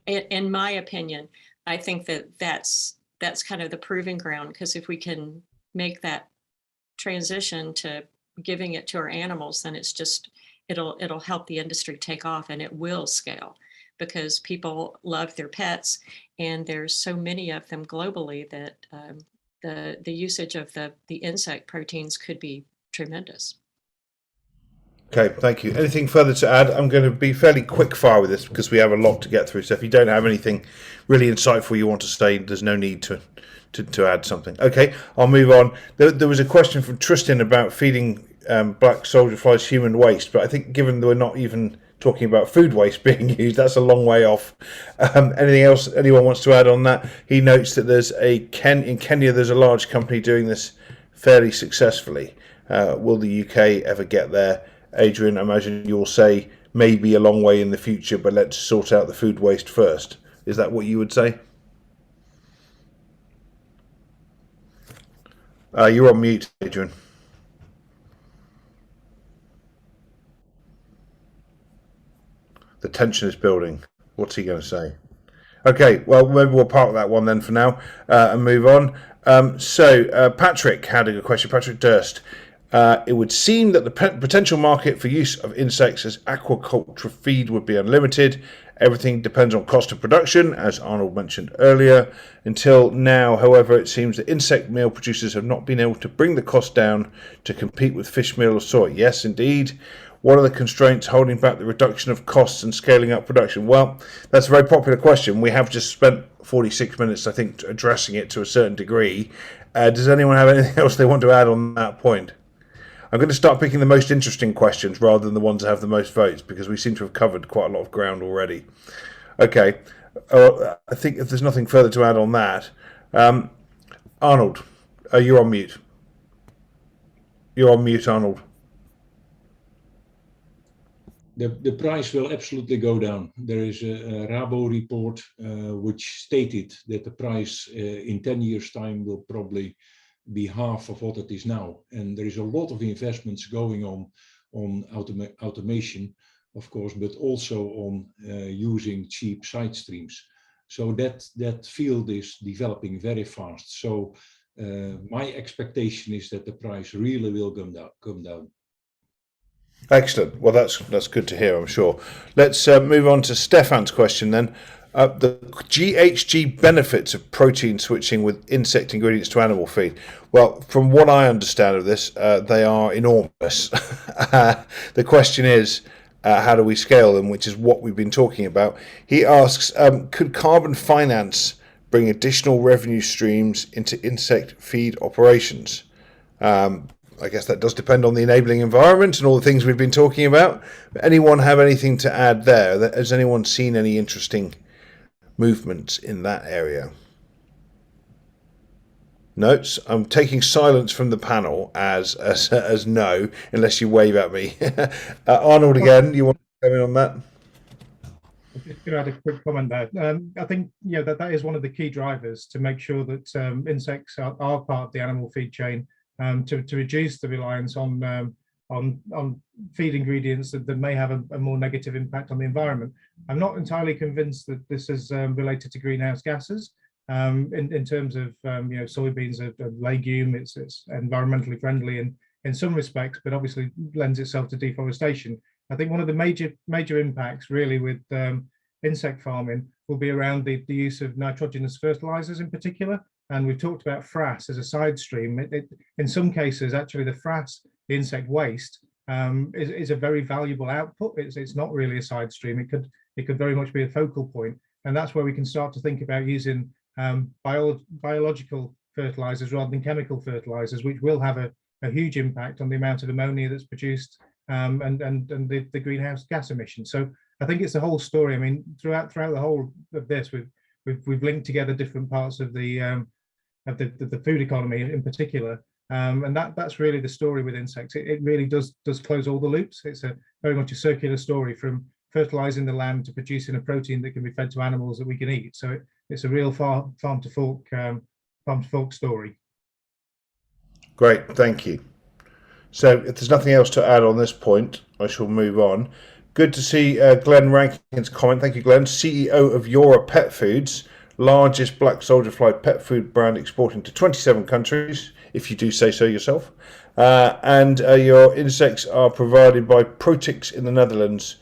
in my opinion, I think that's kind of the proving ground, because if we can make that transition to giving it to our animals, then it's just, it'll help the industry take off, and it will scale, because people love their pets, and there's so many of them globally that the usage of the insect proteins could be tremendous. Okay, thank you. Anything further to add? I'm going to be fairly quick fire with this because we have a lot to get through. So if you don't have anything really insightful you want to say, there's no need to add something. Okay, I'll move on. There was a question from Tristan about feeding black soldier flies human waste, but I think given that we're not even talking about food waste being used, that's a long way off. Anything else anyone wants to add on that? He notes that there's in Kenya there's a large company doing this fairly successfully. Will the UK ever get there? Adrian, I imagine you'll say maybe a long way in the future, but let's sort out the food waste first. Is that what you would say? You're on mute, Adrian. The tension is building. What's he going to say? Okay, well, maybe we'll park that one then for now and move on. Patrick had a good question. Patrick Durst. It would seem that the potential market for use of insects as aquaculture feed would be unlimited. Everything depends on cost of production, as Arnold mentioned earlier. Until now, however, it seems that insect meal producers have not been able to bring the cost down to compete with fish meal or soy. Yes, indeed. What are the constraints holding back the reduction of costs and scaling up production? Well, that's a very popular question. We have just spent 46 minutes, I think, addressing it to a certain degree. Does anyone have anything else they want to add on that point? I'm going to start picking the most interesting questions rather than the ones that have the most votes, because we seem to have covered quite a lot of ground already. Okay, I think if there's nothing further to add on that, Arnold, you're on mute. You're on mute, Arnold. The price will absolutely go down. There is a Rabo report which stated that the price in 10 years' time will probably be half of what it is now. And there is a lot of investments going on automation, of course, but also on using cheap side streams. So that field is developing very fast. So my expectation is that the price really will come down. Excellent. Well, that's good to hear, I'm sure. Let's move on to Stefan's question then. The GHG benefits of protein switching with insect ingredients to animal feed. Well, from what I understand of this, they are enormous. The question is, how do we scale them, which is what we've been talking about. He asks, could carbon finance bring additional revenue streams into insect feed operations? I guess that does depend on the enabling environment and all the things we've been talking about. Anyone have anything to add there? Has anyone seen any interesting movements in that area? Notes. I'm taking silence from the panel as no, unless you wave at me. Arnold, again, you want to come in on that? I'm just going to add a quick comment there. I think that is one of the key drivers to make sure that insects are part of the animal feed chain, to reduce the reliance on feed ingredients that may have a more negative impact on the environment. I'm not entirely convinced that this is related to greenhouse gases. In terms of soybeans are a legume, it's environmentally friendly in some respects, but obviously lends itself to deforestation. I think one of the major impacts really with insect farming will be around the use of nitrogenous fertilizers in particular. And we've talked about frass as a side stream. In some cases, actually, the frass, the insect waste, is a very valuable output. It's not really a side stream. It could very much be a focal point, and that's where we can start to think about using biological fertilizers rather than chemical fertilizers, which will have a huge impact on the amount of ammonia that's produced and the greenhouse gas emissions. So I think it's the whole story. I mean, throughout the whole of this, we've linked together different parts of the food economy in particular, and that's really the story with insects. It really does close all the loops. It's very much a circular story, from fertilizing the land to producing a protein that can be fed to animals that we can eat. So it's a real farm to fork story. Great, thank you. So if there's nothing else to add on this point, I shall move on. Good to see Glenn Rankin's comment. Thank you, Glenn. CEO of Yora Pet Foods, largest black soldier fly pet food brand exporting to 27 countries, if you do say so yourself. And your insects are provided by Protix in the Netherlands,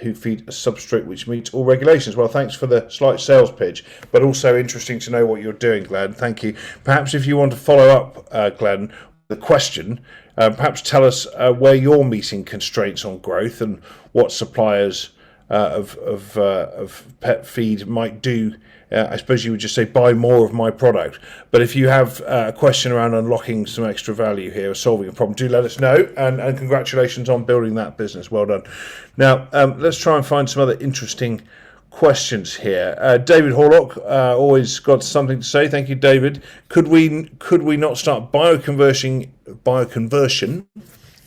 who feed a substrate which meets all regulations. Well, thanks for the slight sales pitch, but also interesting to know what you're doing, Glenn. Thank you. Perhaps if you want to follow up, Glenn, the question, perhaps tell us where you're meeting constraints on growth and what suppliers of pet feed might do. I suppose you would just say buy more of my product. But if you have a question around unlocking some extra value here or solving a problem, do let us know. And congratulations on building that business. Well done. Now, let's try and find some other interesting questions here. David Horlock always got something to say. Thank you, David. Could we not start bioconversion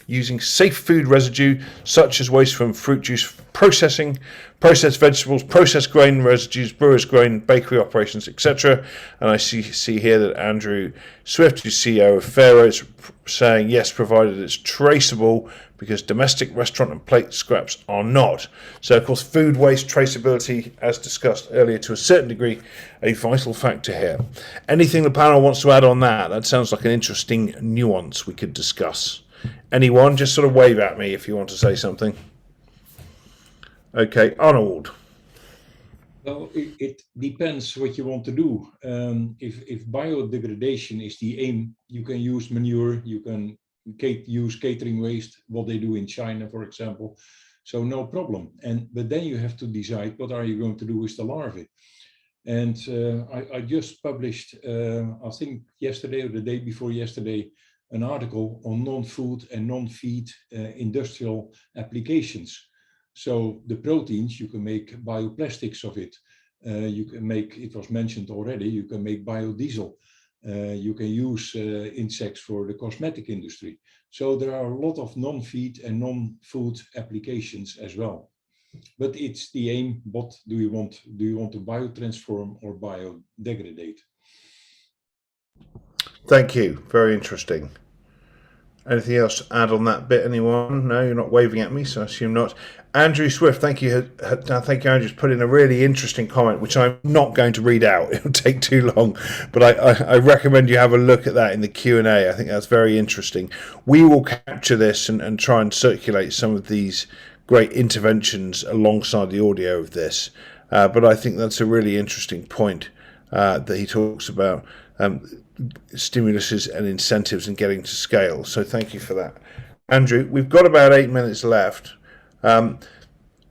using safe food residue such as waste from fruit juice processing, processed vegetables, processed grain residues, brewer's grain, bakery operations, etc. And I see here that Andrew Swift, who's CEO of FERA, is saying yes, provided it's traceable, because domestic restaurant and plate scraps are not. So, of course, food waste traceability, as discussed earlier, to a certain degree, a vital factor here. Anything the panel wants to add on that? That sounds like an interesting nuance we could discuss. Anyone? Just sort of wave at me if you want to say something. Okay, Arnold. Well, it depends what you want to do. If biodegradation is the aim, you can use manure, you can use catering waste, what they do in China, for example. So no problem. But then you have to decide what are you going to do with the larvae. And I just published, I think yesterday or the day before yesterday, an article on non-food and non-feed industrial applications. So the proteins, you can make bioplastics of it. You can make, it was mentioned already, you can make biodiesel. You can use insects for the cosmetic industry. So there are a lot of non-feed and non-food applications as well. But it's the aim, what do you want? Do you want to biotransform or biodegrade? Thank you. Very interesting. Anything else to add on that bit, anyone? No, you're not waving at me, so I assume not. Andrew Swift, thank you. Thank you, Andrew. Put in a really interesting comment, which I'm not going to read out. It'll take too long, but I recommend you have a look at that in the Q&A. I think that's very interesting. We will capture this and try and circulate some of these great interventions alongside the audio of this. But I think that's a really interesting point that he talks about. Stimuluses and incentives and getting to scale. So thank you for that. Andrew, we've got about 8 minutes left.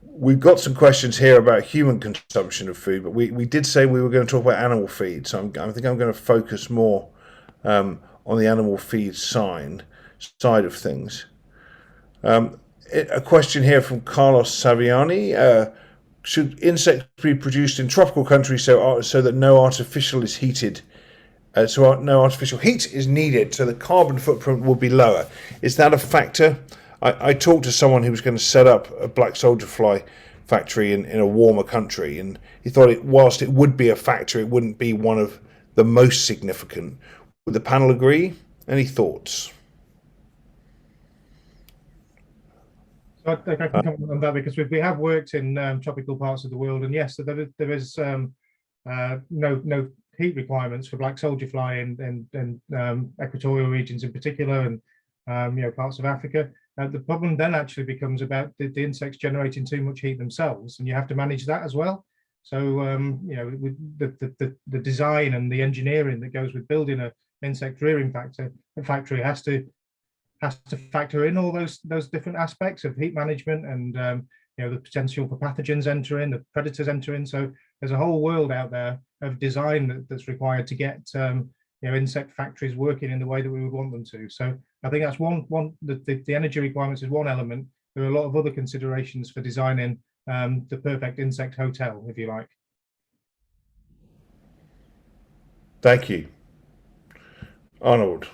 We've got some questions here about human consumption of food, but we did say we were going to talk about animal feed. So I think I'm going to focus more on the animal feed side of things. A question here from Carlos Saviani. Should insects be produced in tropical countries so that no artificial is heated? So no artificial heat is needed, so the carbon footprint will be lower. Is that a factor? I talked to someone who was going to set up a black soldier fly factory in a warmer country, and he thought whilst it would be a factor, it wouldn't be one of the most significant. Would the panel agree? Any thoughts? I think I can comment on that, because we have worked in tropical parts of the world, and yes, there is no heat requirements for black soldier fly in equatorial regions in particular, and parts of Africa. The problem then actually becomes about the insects generating too much heat themselves, and you have to manage that as well. So with the design and the engineering that goes with building an insect rearing factory has to factor in all those different aspects of heat management and the potential for pathogens entering, the predators entering. So there's a whole world out there of design that's required to get insect factories working in the way that we would want them to. So I think that's the energy requirements is one element. There are a lot of other considerations for designing the perfect insect hotel, if you like. Thank you. Arnold.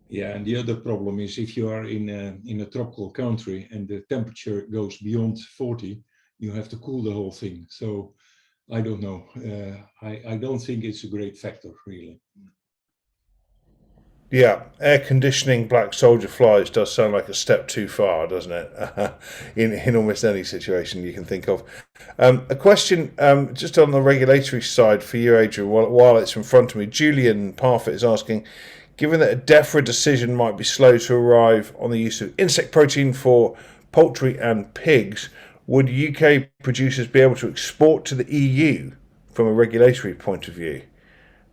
Yeah, and the other problem is if you are in a tropical country and the temperature goes beyond 40, you have to cool the whole thing. So I don't know. I don't think it's a great factor, really. Yeah, air conditioning black soldier flies does sound like a step too far, doesn't it? In almost any situation you can think of. A question just on the regulatory side for you, Adrian, while it's in front of me. Julian Parfitt is asking, given that a DEFRA decision might be slow to arrive on the use of insect protein for poultry and pigs, would UK producers be able to export to the EU from a regulatory point of view?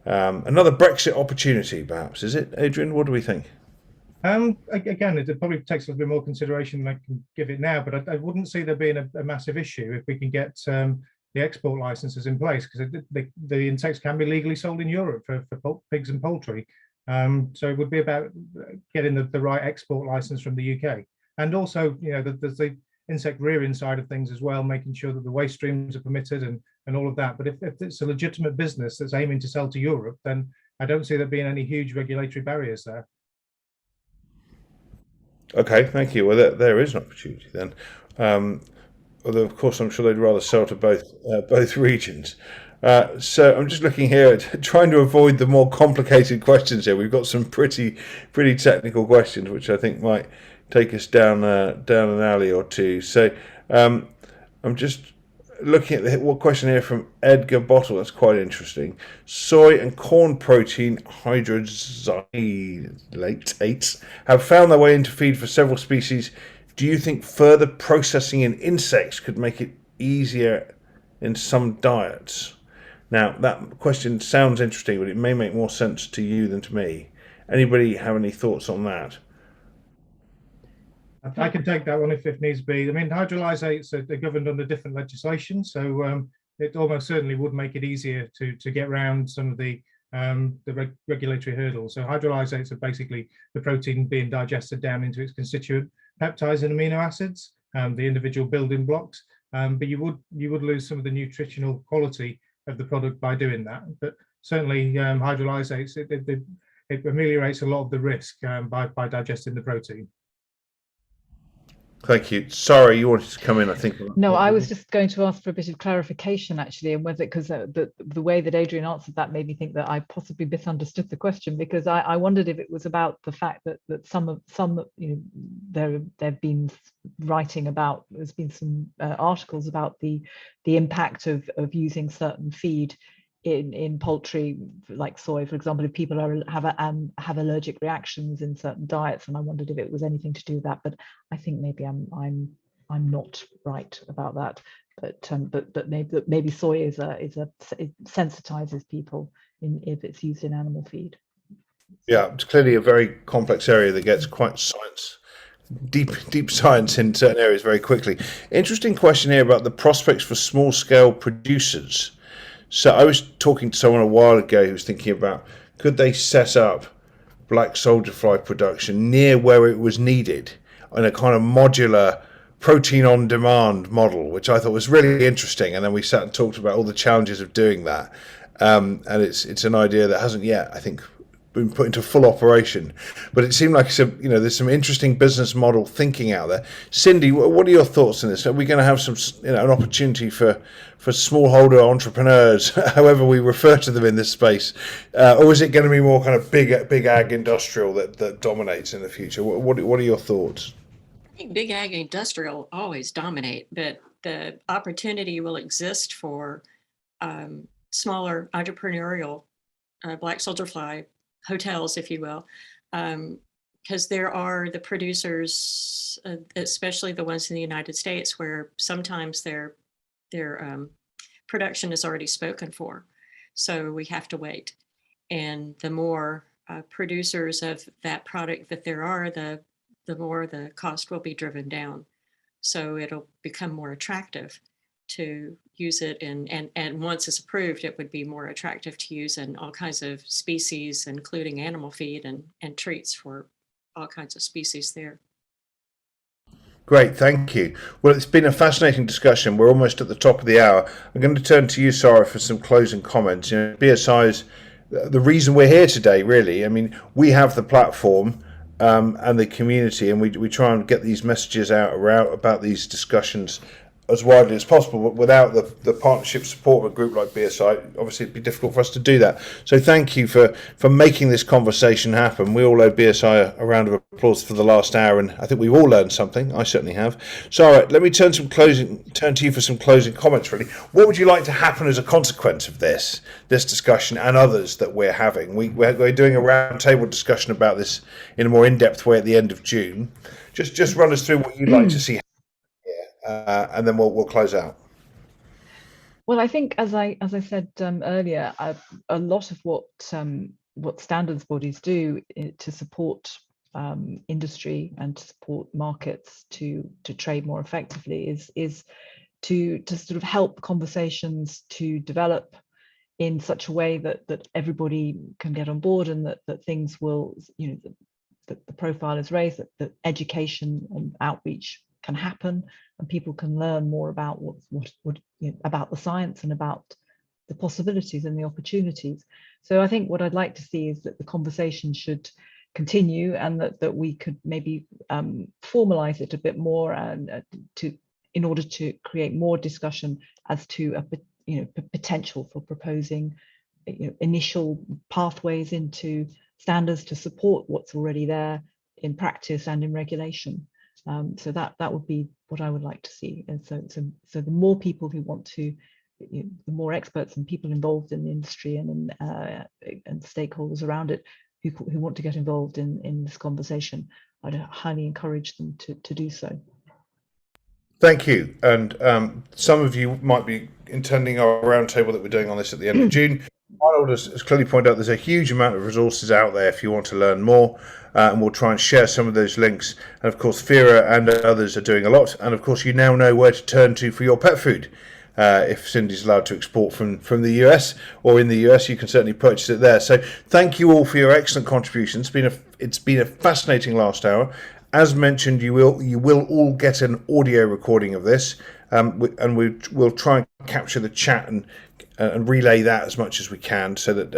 Another Brexit opportunity, perhaps, is it, Adrian? What do we think? Again, it probably takes a little bit more consideration than I can give it now, but I wouldn't see there being a massive issue if we can get the export licenses in place, because the insects can be legally sold in Europe for pigs and poultry. So it would be about getting the right export license from the UK. And also, there's the insect rearing side of things as well, making sure that the waste streams are permitted and all of that. But if it's a legitimate business that's aiming to sell to Europe, then I don't see there being any huge regulatory barriers there. Okay, thank you. Well, there is an opportunity then. Although, of course, I'm sure they'd rather sell to both regions. So I'm just looking here at trying to avoid the more complicated questions here. We've got some pretty technical questions, which I think might take us down an alley or two. So I'm just looking at what question here from Edgar Bottle. That's quite interesting. Soy and corn protein hydroxylates have found their way into feed for several species. Do you think further processing in insects could make it easier in some diets? Now, that question sounds interesting, but it may make more sense to you than to me. Anybody have any thoughts on that? I can take that one if needs be. I mean, hydrolysates are governed under different legislation, so it almost certainly would make it easier to get around some of the regulatory hurdles. So hydrolysates are basically the protein being digested down into its constituent peptides and amino acids, the individual building blocks. But you would lose some of the nutritional quality of the product by doing that. But certainly hydrolysates, it ameliorates a lot of the risk by digesting the protein. Thank you. Sorry, you wanted to come in, I think. No, I was just going to ask for a bit of clarification, actually, and whether, because the way that Adrian answered that made me think that I possibly misunderstood the question, because I wondered if it was about the fact that some there've been writing about, there's been some articles about the impact of using certain feed in poultry, like soy, for example, if people have allergic reactions in certain diets, and I wondered if it was anything to do with that. But I think maybe I'm not right about that. But maybe soy it sensitizes people if it's used in animal feed. Yeah, it's clearly a very complex area that gets quite deep science in certain areas very quickly. Interesting question here about the prospects for small scale producers. So I was talking to someone a while ago who was thinking about, could they set up black soldier fly production near where it was needed in a kind of modular protein on demand model, which I thought was really interesting. And then we sat and talked about all the challenges of doing that. And it's an idea that hasn't yet, I think, been put into full operation, but it seemed like there's some interesting business model thinking out there. Cindy, what are your thoughts on this? Are we going to have some an opportunity for smallholder entrepreneurs, however we refer to them in this space, or is it going to be more kind of big ag industrial that dominates in the future? What are your thoughts? I think big ag industrial always dominate, but the opportunity will exist for smaller entrepreneurial black soldier fly hotels, if you will, because there are the producers, especially the ones in the United States, where sometimes their production is already spoken for. So we have to wait. And the more producers of that product that there are, the more the cost will be driven down. So it'll become more attractive to use it and once it's approved, it would be more attractive to use in all kinds of species, including animal feed and treats for all kinds of species there. Great, thank you. Well, it's been a fascinating discussion. We're almost at the top of the hour. I'm going to turn to you, Sara, for some closing comments. BSI's the reason we're here today, really. I mean, we have the platform and the community, and we try and get these messages out about these discussions as widely as possible, but without the partnership support of a group like BSI, obviously it'd be difficult for us to do that. So thank you for making this conversation happen. We all owe BSI a round of applause for the last hour, and I think we've all learned something. I certainly have. Sara, let me turn to you for some closing comments, really. What would you like to happen as a consequence of this discussion and others that we're having? We're doing a roundtable discussion about this in a more in-depth way at the end of June. Just run us through what you'd like to see, and then we'll close out. Well, I think, as I said earlier, a lot of what standards bodies do to support industry and to support markets to trade more effectively is to sort of help conversations to develop in such a way that everybody can get on board, and that things will, that the profile is raised, that education and outreach can happen, and people can learn more about about the science and about the possibilities and the opportunities. So I think what I'd like to see is that the conversation should continue, and that we could maybe formalize it a bit more, and in order to create more discussion as to potential for proposing initial pathways into standards to support what's already there in practice and in regulation. So that would be what I would like to see. And so the more people who want to, the more experts and people involved in the industry and stakeholders around it who want to get involved in this conversation, I'd highly encourage them to do so. Thank you. And some of you might be attending our roundtable that we're doing on this at the end of June. Arnold has clearly pointed out there's a huge amount of resources out there if you want to learn more, and we'll try and share some of those links. And of course, FERA and others are doing a lot. And of course, you now know where to turn to for your pet food. If Cindy's allowed to export from the US, or in the US, you can certainly purchase it there. So thank you all for your excellent contributions. It's been a fascinating last hour. As mentioned, you will all get an audio recording of this, and we'll try and capture the chat and relay that as much as we can, so that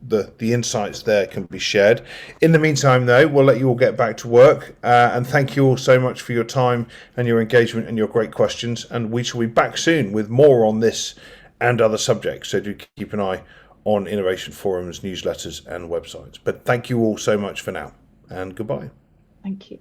the insights there can be shared. In the meantime, though, we'll let you all get back to work, and thank you all so much for your time and your engagement and your great questions. And we shall be back soon with more on this and other subjects. So do keep an eye on Innovation Forum's newsletters and websites. But thank you all so much for now, and goodbye. Thank you.